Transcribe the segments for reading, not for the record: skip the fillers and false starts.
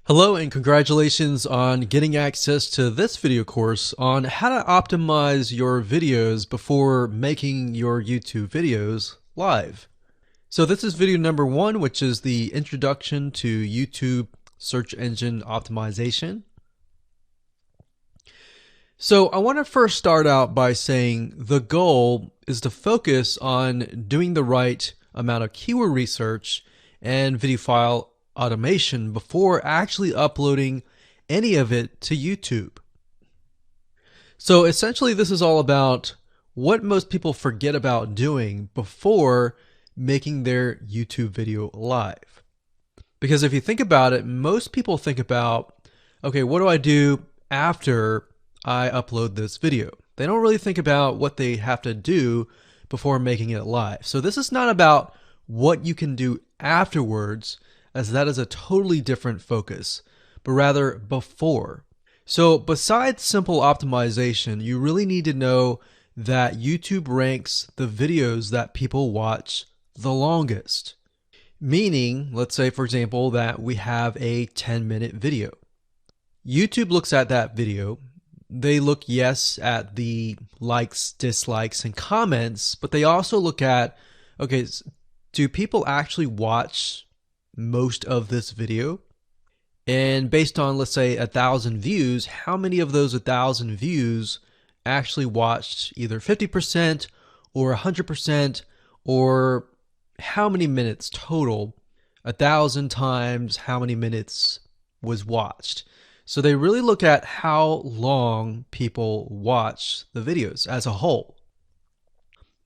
Hello and congratulations on getting access to this video course on how to optimize your videos before making your YouTube videos live. So this is video number 1, which is the introduction to YouTube search engine optimization. So I want to first start out by saying the goal is to focus on doing the right amount of keyword research and video file automation before actually uploading any of it to YouTube. So essentially this is all about what most people forget about doing before making their YouTube video live. Because if you think about it, most people think about, okay, what do I do after I upload this video? They don't really think about what they have to do before making it live. So this is not about what you can do afterwards, as that is a totally different focus, but rather before. So besides simple optimization, you really need to know that YouTube ranks the videos that people watch the longest. Meaning, let's say for example that we have a 10-minute video. YouTube looks at that video. They look, yes, at the likes, dislikes, and comments, but they also look at, okay, do people actually watch most of this video? And based on, let's say, 1,000 views, how many of those 1,000 views actually watched either 50% or 100%, or how many minutes total? 1,000 times how many minutes was watched. So they really look at how long people watch the videos as a whole.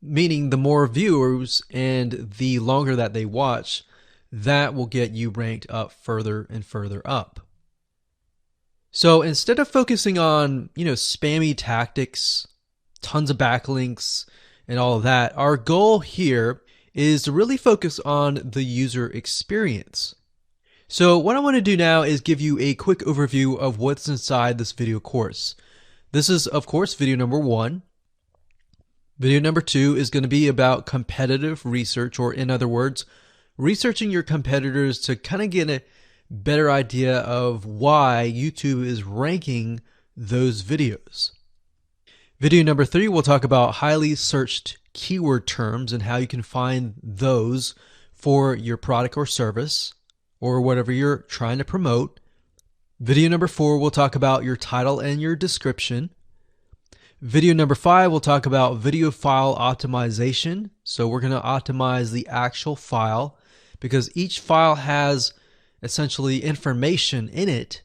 Meaning the more viewers and the longer that they watch, that will get you ranked up further and further up. So instead of focusing on, spammy tactics, tons of backlinks, and all of that, our goal here is to really focus on the user experience. So what I want to do now is give you a quick overview of what's inside this video course. This is, of course, video number 1. Video number 2 is going to be about competitive research, or in other words, researching your competitors to kind of get a better idea of why YouTube is ranking those videos. Video number 3, we'll talk about highly searched keyword terms and how you can find those for your product or service, or whatever you're trying to promote. Video number 4, we'll talk about your title and your description. Video number 5, we'll talk about video file optimization. So we're going to optimize the actual file because each file has essentially information in it.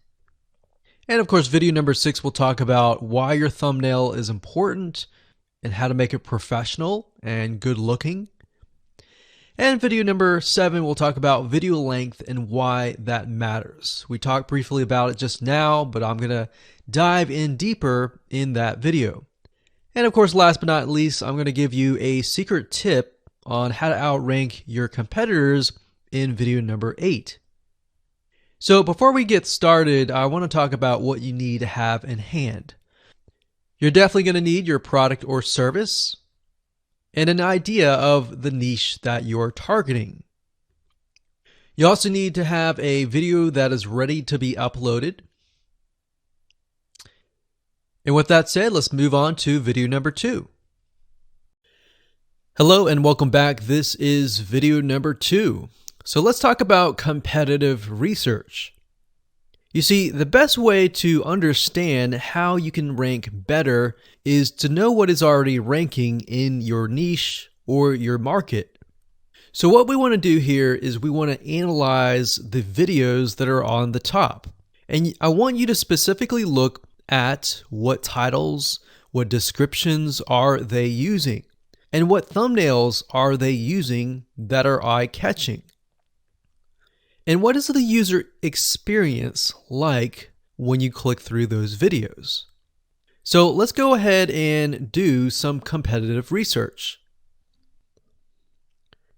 And of course, video number 6, we'll talk about why your thumbnail is important and how to make it professional and good looking. And video number 7, we'll talk about video length and why that matters. We talked briefly about it just now, but I'm going to dive in deeper in that video. And of course, last but not least, I'm going to give you a secret tip on how to outrank your competitors in video number 8. So before we get started, I want to talk about what you need to have in hand. You're definitely going to need your product or service and an idea of the niche that you're targeting. You also need to have a video that is ready to be uploaded. And with that said, let's move on to video number 2. Hello and welcome back. This is video number 2. So let's talk about competitive research. You see, the best way to understand how you can rank better is to know what is already ranking in your niche or your market. So what we want to do here is we want to analyze the videos that are on the top. And I want you to specifically look at what titles, what descriptions are they using, and what thumbnails are they using that are eye-catching. And what is the user experience like when you click through those videos? So let's go ahead and do some competitive research.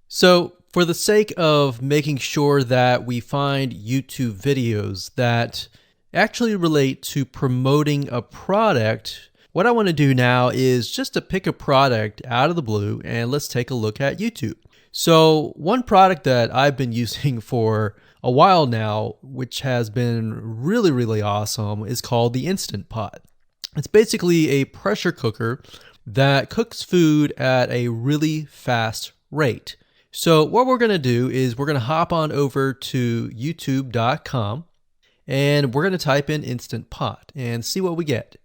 So for the sake of making sure that we find YouTube videos that actually relate to promoting a product, what I want to do now is just to pick a product out of the blue and let's take a look at YouTube. So one product that I've been using for a while now, which has been really, really awesome, is called the Instant Pot. It's basically a pressure cooker that cooks food at a really fast rate. So what we're going to do is we're going to hop on over to youtube.com and we're going to type in Instant Pot and see what we get.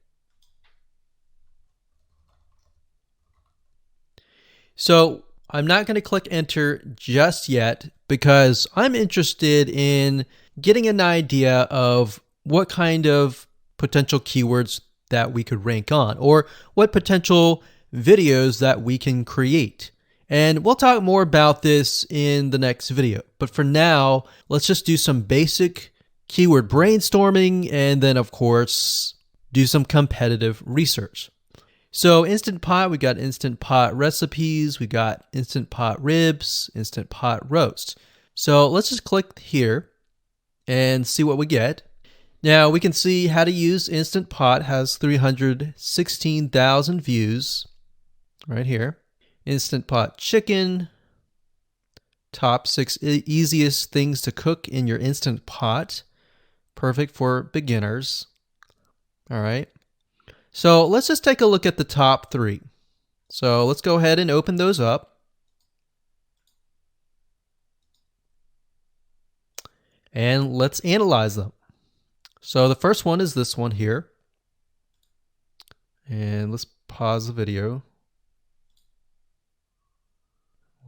So I'm not going to click enter just yet because I'm interested in getting an idea of what kind of potential keywords that we could rank on, or what potential videos that we can create. And we'll talk more about this in the next video. But for now, let's just do some basic keyword brainstorming and then, of course, do some competitive research. So Instant Pot, we got Instant Pot recipes, we got Instant Pot ribs, Instant Pot roast. So let's just click here and see what we get. Now we can see how to use Instant Pot has 316,000 views right here. Instant Pot chicken, top 6 easiest things to cook in your Instant Pot. Perfect for beginners. All right. So let's just take a look at the top 3. So let's go ahead and open those up. And let's analyze them. So the first one is this one here. And let's pause the video.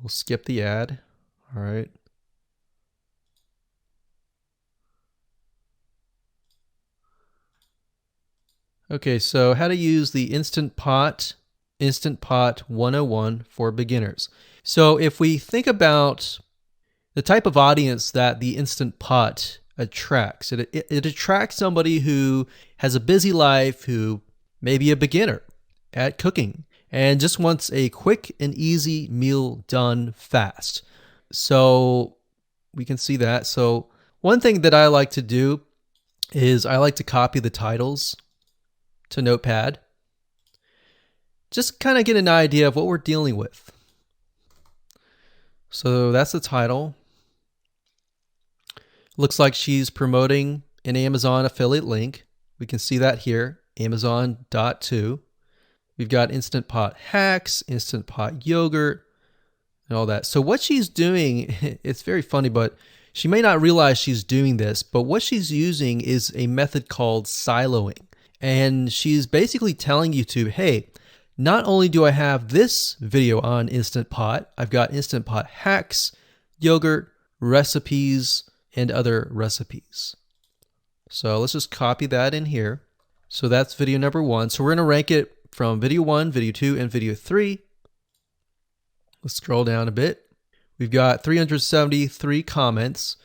We'll skip the ad. All right. Okay, so how to use the Instant Pot 101 for beginners. So if we think about the type of audience that the Instant Pot attracts, it attracts somebody who has a busy life, who may be a beginner at cooking and just wants a quick and easy meal done fast. So we can see that. So one thing that I like to do is I like to copy the titles to Notepad. Just kind of get an idea of what we're dealing with. So that's the title. Looks like she's promoting an Amazon affiliate link. We can see that here, Amazon.to. We've got Instant Pot hacks, Instant Pot yogurt, and all that. So what she's doing, it's very funny, but she may not realize she's doing this, but what she's using is a method called siloing. And she's basically telling YouTube, hey, not only do I have this video on Instant Pot, I've got Instant Pot hacks, yogurt, recipes, and other recipes. So let's just copy that in here. So that's video number 1. So we're going to rank it from video 1, video 2, and video 3. Let's scroll down a bit. We've got 373 comments.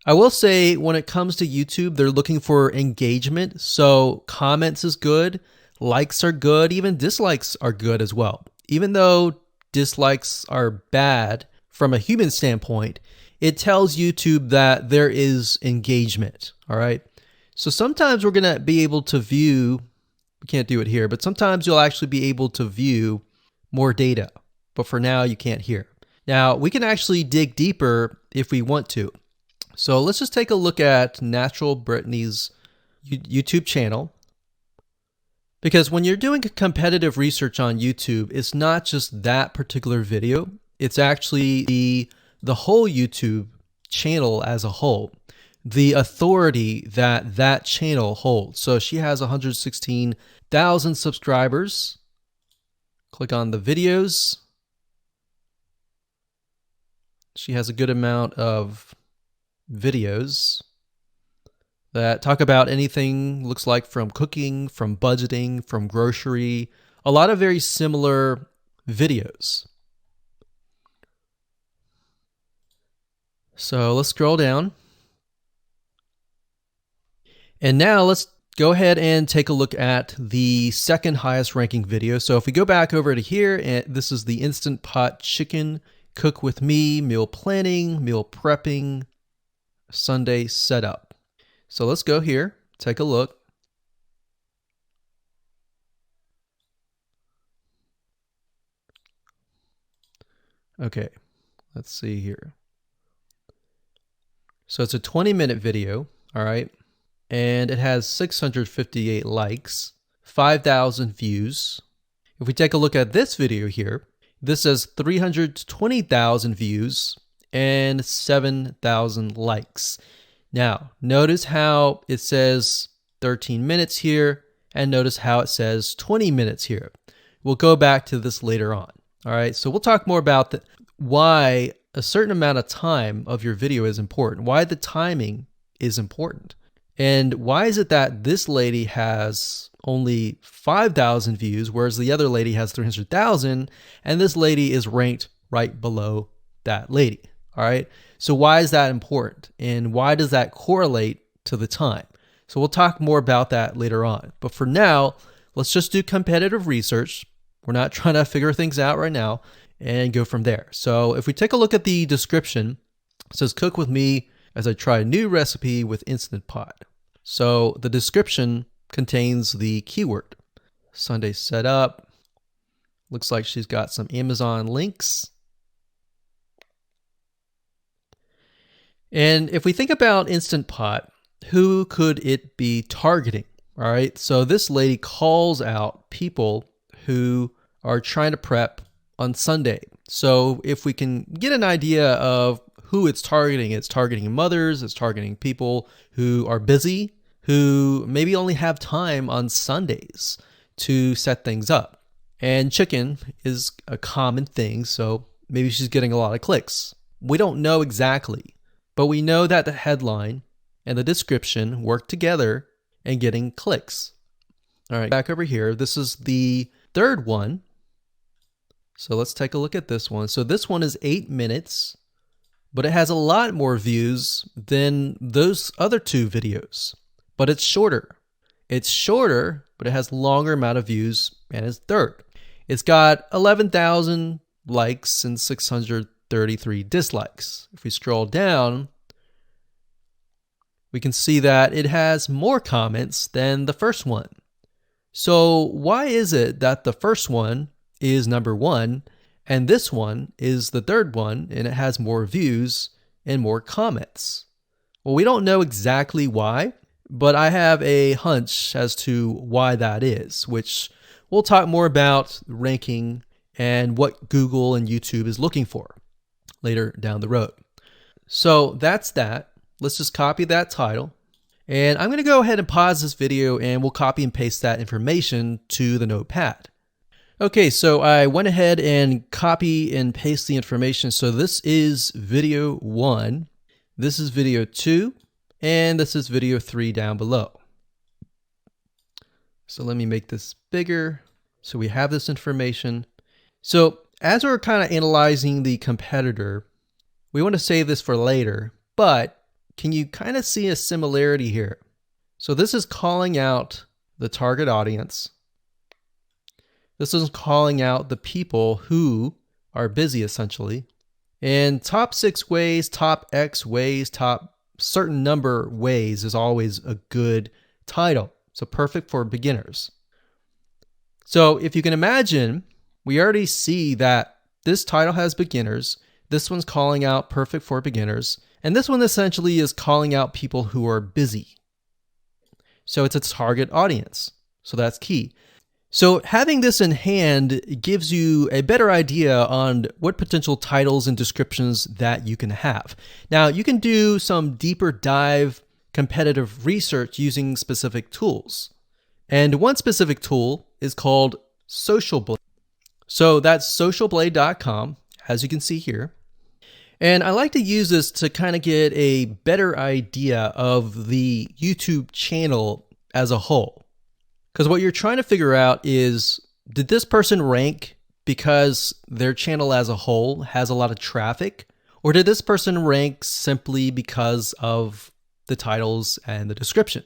I will say when it comes to YouTube, they're looking for engagement. So comments is good, likes are good, even dislikes are good as well. Even though dislikes are bad from a human standpoint, it tells YouTube that there is engagement. All right. So sometimes we're going to be able to view, we can't do it here, but sometimes you'll actually be able to view more data. But for now, you can't hear. Now, we can actually dig deeper if we want to. So let's just take a look at Natural Brittany's YouTube channel. Because when you're doing competitive research on YouTube, it's not just that particular video. It's actually the whole YouTube channel as a whole, the authority that that channel holds. So she has 116,000 subscribers. Click on the videos. She has a good amount of videos that talk about anything, looks like from cooking, from budgeting, from grocery, a lot of very similar videos. So let's scroll down. And now let's go ahead and take a look at the second highest ranking video. So if we go back over to here, and this is the Instant Pot chicken, cook with me, meal planning, meal prepping, Sunday setup. So let's go here, take a look. Okay, let's see here. So it's a 20-minute video, all right? And it has 658 likes, 5,000 views. If we take a look at this video here, this has 320,000 views and 7,000 likes. Now, notice how it says 13 minutes here, and notice how it says 20 minutes here. We'll go back to this later on. All right, so we'll talk more about why a certain amount of time of your video is important, why the timing is important. And why is it that this lady has only 5,000 views, whereas the other lady has 300,000, and this lady is ranked right below that lady? All right, so why is that important? And why does that correlate to the time? So we'll talk more about that later on. But for now, let's just do competitive research. We're not trying to figure things out right now, and go from there. So if we take a look at the description, it says cook with me as I try a new recipe with Instant Pot. So the description contains the keyword. Sunday setup. Looks like she's got some Amazon links. And if we think about Instant Pot, who could it be targeting? All right, so this lady calls out people who are trying to prep on Sunday. So if we can get an idea of who it's targeting mothers, it's targeting people who are busy, who maybe only have time on Sundays to set things up. And chicken is a common thing, so maybe she's getting a lot of clicks. We don't know exactly, but we know that the headline and the description work together and getting clicks. All right, back over here, this is the third one. So let's take a look at this one. So this one is 8 minutes, but it has a lot more views than those other two videos, but it's shorter. It's shorter, but it has longer amount of views, and it's third. It's got 11,000 likes and 633 dislikes. If we scroll down, we can see that it has more comments than the first one. So why is it that the first one is number one and this one is the third one and it has more views and more comments? Well, we don't know exactly why, but I have a hunch as to why that is, which we'll talk more about ranking and what Google and YouTube is looking for later down the road. So that's that. Let's just copy that title. And I'm going to go ahead and pause this video and we'll copy and paste that information to the notepad. Okay, so I went ahead and copy and paste the information. So this is video 1, this is video 2, and this is video 3 down below. So let me make this bigger. So we have this information. So as we're kind of analyzing the competitor, we want to save this for later, but can you kind of see a similarity here? So this is calling out the target audience. This is calling out the people who are busy, essentially. And top 6 ways, top X ways, top certain number ways is always a good title. So perfect for beginners. So if you can imagine, we already see that this title has beginners. This one's calling out perfect for beginners. And this one essentially is calling out people who are busy. So it's a target audience. So that's key. So having this in hand gives you a better idea on what potential titles and descriptions that you can have. Now, you can do some deeper dive competitive research using specific tools. And one specific tool is called Social Blade. So that's socialblade.com, as you can see here. And I like to use this to kind of get a better idea of the YouTube channel as a whole. Because what you're trying to figure out is, did this person rank because their channel as a whole has a lot of traffic? Or did this person rank simply because of the titles and the description?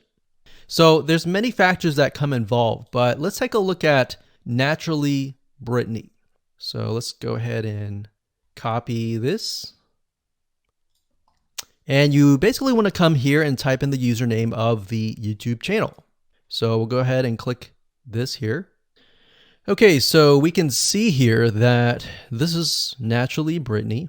So there's many factors that come involved, but let's take a look at Naturally Brittany. So let's go ahead and copy this. And you basically want to come here and type in the username of the YouTube channel. So we'll go ahead and click this here. Okay, so we can see here that this is Naturally Brittany,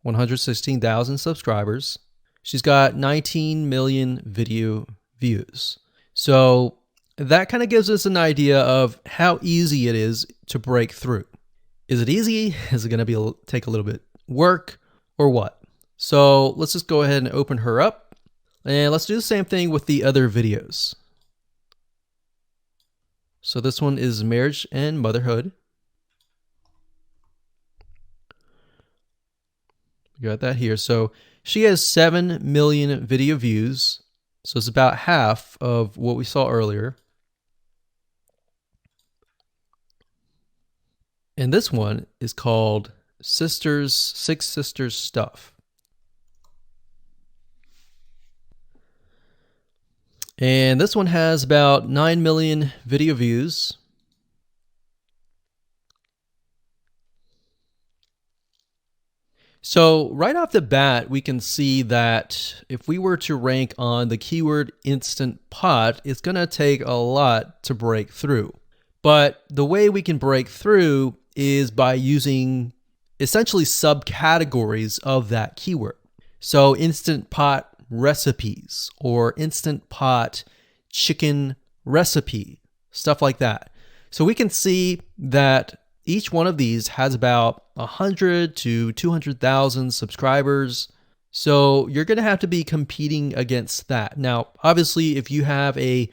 116,000 subscribers. She's got 19 million video views. So that kind of gives us an idea of how easy it is to break through. Is it easy? Is it going to take a little bit work or what? So let's just go ahead and open her up, and let's do the same thing with the other videos. So this one is marriage and motherhood. We got that here. So she has 7 million video views. So it's about half of what we saw earlier. And this one is called Six Sisters Stuff. And this one has about 9 million video views. So right off the bat, we can see that if we were to rank on the keyword Instant Pot, it's going to take a lot to break through. But the way we can break through is by using essentially subcategories of that keyword. So Instant Pot recipes or Instant Pot chicken recipe, stuff like that. So we can see that each one of these has about 100 to 200,000 subscribers. So you're going to have to be competing against that. Now, obviously, if you have a